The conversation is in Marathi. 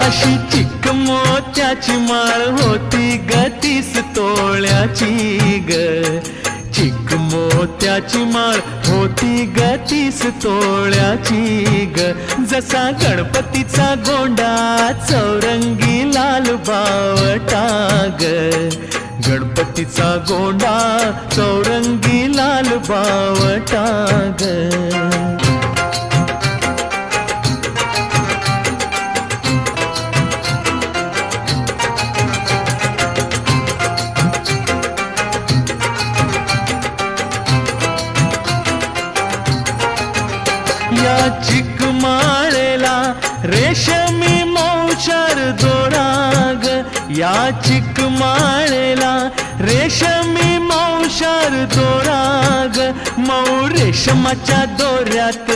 अशी चिक मोत्याची माळ होती ग 30 तोळ्याची ग. चिक मोत्याची माळ होती ग 30 तोळ्याची ग. जसा गणपतीचा गोंडा चौरंगी लाल बावटा ग. गणपतीचा गोंडा चौरंगी लाल बावटा ग. या चिकमाळेला रेशमी मौचार दोराग. या चिकमाळेला रेशमी मौचार दोराग. मऊ रेशमाच्या दोऱ्यात